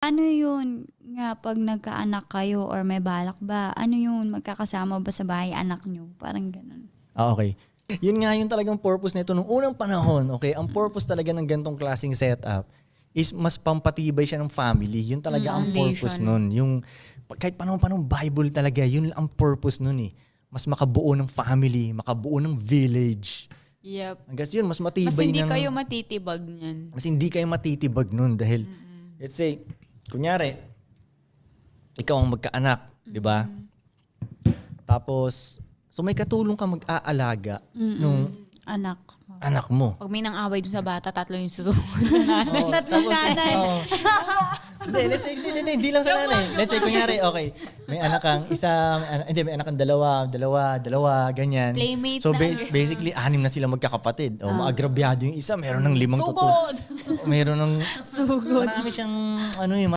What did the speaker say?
Ano yun nga pag nagkaanak kayo or may balak ba? Ano yun? Magkakasama ba sa bahay anak nyo? Parang ganun. Okay. Yun nga yung talagang purpose nito nung unang panahon, okay? Ang purpose talaga ng gantong klaseng setup is mas pampatibay siya ng family. Yun talaga ang purpose nun. Yung kahit panong Bible talaga, yun ang purpose nun eh. Mas makabuo ng family, makabuo ng village. Yep. Hanggang yun, mas Mas matibay hindi ng... kayo matitibag niyan. Mas hindi kayo matitibag nun dahil, let's say, kunyari, ikaw ang magkaanak, di ba? Tapos, so may katulong ka mag-aalaga nung anak mo. Pag may nang-away dun sa bata, tatlo yung susunod. Tatlong nanay. Hindi, let's say, hindi lang sa nanay. Let's say, kunyari, okay, may anak kang may anak kang dalawa, ganyan. Playmate so, na. basically, 6 na sila magkakapatid. O, maagrabyado yung isa, meron ng 5 Sugod! Meron ng, marami siyang,